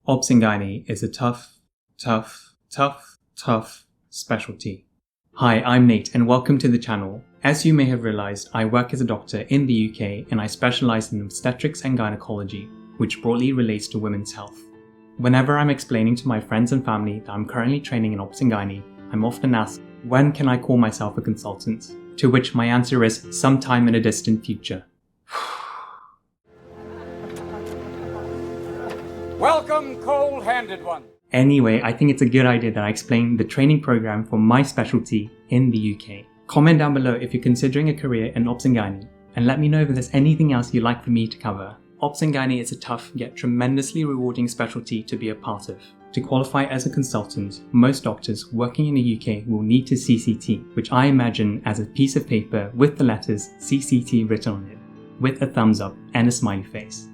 Obs/Gynae is a tough specialty. Hi, I'm Nate and welcome to the channel. As you may have realized, I work as a doctor in the UK and I specialise in obstetrics and gynaecology, which broadly relates to women's health. Whenever I'm explaining to my friends and family that I'm currently training in Obs/Gynae, I'm often asked, when can I call myself a consultant? To which my answer is, sometime in a distant future. Welcome, cold-handed one. Anyway, I think it's a good idea that I explain the training program for my specialty in the UK. Comment down below if you're considering a career in Obs/Gynae, and let me know if there's anything else you'd like for me to cover. Obs/Gynae is a tough yet tremendously rewarding specialty to be a part of. To qualify as a consultant, most doctors working in the UK will need to CCT, which I imagine as a piece of paper with the letters CCT written on it, with a thumbs up and a smiley face.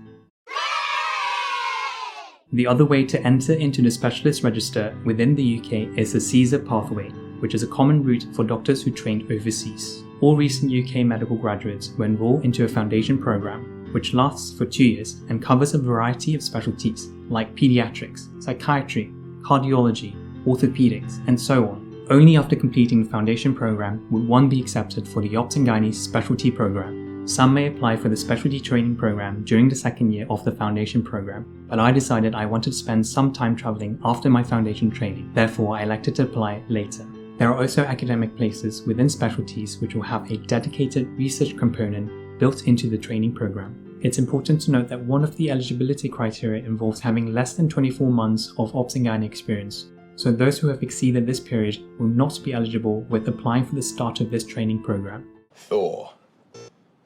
The other way to enter into the specialist register within the UK is the CSER pathway, which is a common route for doctors who trained overseas. All recent UK medical graduates will enroll into a foundation programme, which lasts for 2 years and covers a variety of specialties like paediatrics, psychiatry, cardiology, orthopedics, and so on. Only after completing the foundation programme will one be accepted for the Obs/Gynae specialty programme. Some may apply for the specialty training program during the second year of the foundation program, but I decided I wanted to spend some time travelling after my foundation training, therefore I elected to apply later. There are also academic places within specialties which will have a dedicated research component built into the training program. It's important to note that one of the eligibility criteria involves having less than 24 months of Obs/Gynae experience, so those who have exceeded this period will not be eligible with applying for the start of this training program.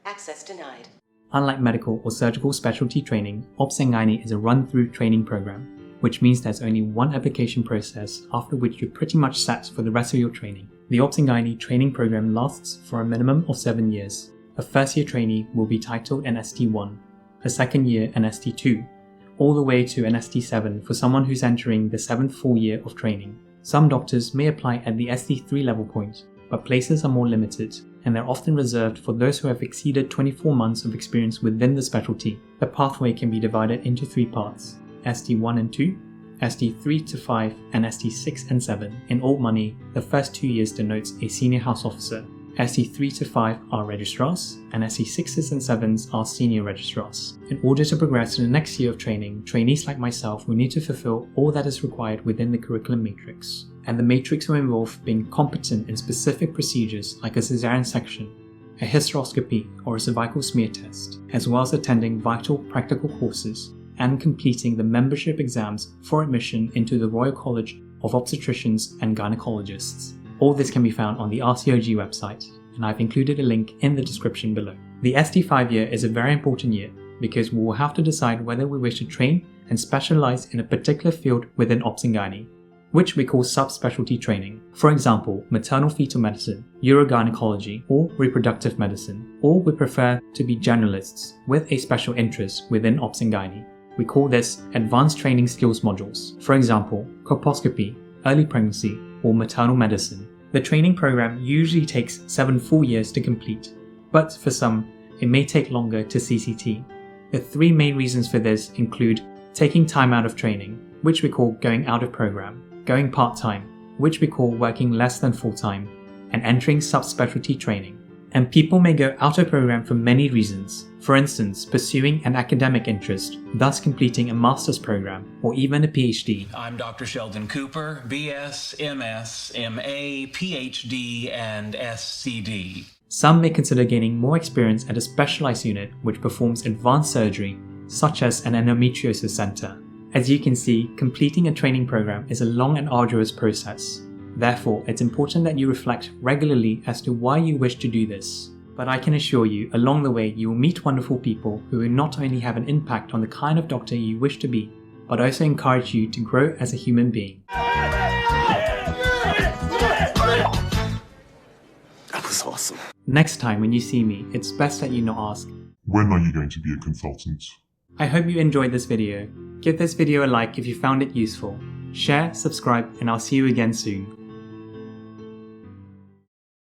Access denied. Unlike medical or surgical specialty training, Obs/Gynae is a run-through training program, which means there's only one application process after which you're pretty much set for the rest of your training. The Obs/Gynae training program lasts for a minimum of 7 years. A first-year trainee will be titled an ST1, a second year an ST2, all the way to an ST7 for someone who's entering the 7th full year of training. Some doctors may apply at the ST3 level point, but places are more limited, and they're often reserved for those who have exceeded 24 months of experience within the specialty. The pathway can be divided into 3 parts: ST1 and 2, ST3 to 5, and ST6 and 7. In old money, the first 2 years denotes a senior house officer. ST3 to 5 are registrars, and ST6s and 7s are senior registrars. In order to progress to the next year of training, trainees like myself will need to fulfill all that is required within the curriculum matrix. And the matrix will involve being competent in specific procedures like a cesarean section, a hysteroscopy, or a cervical smear test, as well as attending vital practical courses and completing the membership exams for admission into the Royal College of Obstetricians and Gynaecologists. All this can be found on the RCOG website, and I've included a link in the description below. The ST5 year is a very important year because we will have to decide whether we wish to train and specialise in a particular field within Obs/Gynae, which we call subspecialty training. For example, maternal fetal medicine, urogynecology, or reproductive medicine. Or we prefer to be generalists with a special interest within Obs/Gynae. We call this advanced training skills modules. For example, colposcopy, early pregnancy, or maternal medicine. The training program usually takes 7 full years to complete, but for some, it may take longer to CCT. The 3 main reasons for this include taking time out of training, which we call going out of program, going part-time, which we call working less than full-time, and entering subspecialty training. And people may go out of program for many reasons. For instance, pursuing an academic interest, thus completing a master's program, or even a PhD. I'm Dr. Sheldon Cooper, BS, MS, MA, PhD, and SCD. Some may consider gaining more experience at a specialized unit which performs advanced surgery, such as an endometriosis center. As you can see, completing a training program is a long and arduous process. Therefore, it's important that you reflect regularly as to why you wish to do this. But I can assure you, along the way, you will meet wonderful people who will not only have an impact on the kind of doctor you wish to be, but also encourage you to grow as a human being. That was awesome. Next time when you see me, it's best that you not ask, when are you going to be a consultant? I hope you enjoyed this video. Give this video a like if you found it useful. Share, subscribe, and I'll see you again soon.